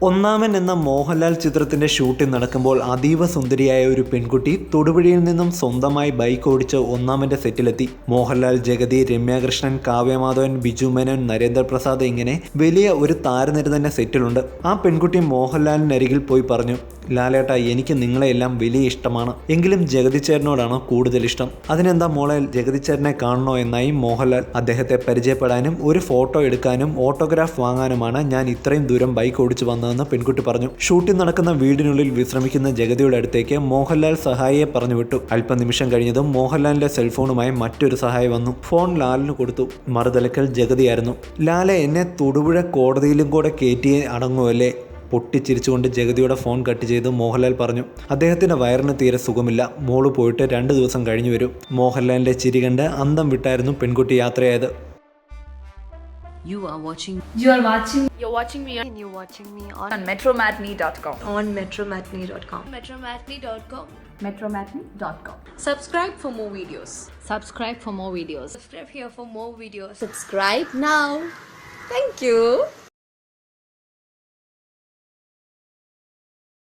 ഒന്നാമൻ എന്ന മോഹൻലാൽ ചിത്രത്തിന്റെ ഷൂട്ടിംഗ് നടക്കുമ്പോൾ അതീവ സുന്ദരിയായ ഒരു പെൺകുട്ടി തൊടുപുഴയിൽ നിന്നും സ്വന്തമായി ബൈക്ക് ഓടിച്ച് ഒന്നാമന്റെ സെറ്റിലെത്തി. മോഹൻലാൽ, ജഗതി, രമ്യാകൃഷ്ണൻ, കാവ്യമാധവൻ, ബിജു മേനോൻ, നരേന്ദ്രപ്രസാദ് ഇങ്ങനെ വലിയ ഒരു താരനിര തന്നെ സെറ്റിലുണ്ട്. ആ പെൺകുട്ടി മോഹൻലാലിനരികിൽ പോയി പറഞ്ഞു, ലാലേട്ടാ, എനിക്ക് നിങ്ങളെയെല്ലാം വലിയ ഇഷ്ടമാണ്, എങ്കിലും ജഗതി ചേട്ടനോടാണ് കൂടുതൽ ഇഷ്ടം. അതിനെന്താ മോളെ, ജഗതി ചേട്ടനെ കാണണോ എന്നായി മോഹൻലാൽ. അദ്ദേഹത്തെ പരിചയപ്പെടാനും ഒരു ഫോട്ടോ എടുക്കാനും ഓട്ടോഗ്രാഫ് വാങ്ങാനുമാണ് ഞാൻ ഇത്രയും ദൂരം ബൈക്ക് ഓടിച്ചു വന്നതെന്ന് പെൺകുട്ടി പറഞ്ഞു. ഷൂട്ടിംഗ് നടക്കുന്ന വീടിനുള്ളിൽ വിശ്രമിക്കുന്ന ജഗതിയുടെ അടുത്തേക്ക് മോഹൻലാൽ സഹായിയെ പറഞ്ഞു വിട്ടു. അല്പനിമിഷം കഴിഞ്ഞതും മോഹൻലാലിന്റെ സെൽഫോണുമായി മറ്റൊരു സഹായി വന്നു. ഫോൺ ലാലിന് കൊടുത്തു. മറുതലക്കൽ ജഗതിയായിരുന്നു. ലാലെ, എന്നെ തൊടുപുഴ കോടതിയിലും കൂടെ കയറ്റിയേ അടങ്ങുമല്ലേ? പൊട്ടിച്ചിരിച്ചുകൊണ്ട് ജഗതിയുടെ ഫോൺ കട്ട് ചെയ്ത് മോഹൻലാൽ പറഞ്ഞു. അദ്ദേഹത്തിന്റെ വയറിന് തീരെ സുഖമില്ല. മോള് പോയിട്ട് 2 ദിവസം കഴിഞ്ഞു വരും. മോഹൻലാലിന്റെ ചിരി കണ്ട് അന്തം വിട്ടായിരുന്നു പെൺകുട്ടി യാത്രയായത്. You're watching me on metromatney.com. metromatney.com. Subscribe for more videos. Subscribe for more videos. Subscribe here for more videos. Subscribe now. Thank you.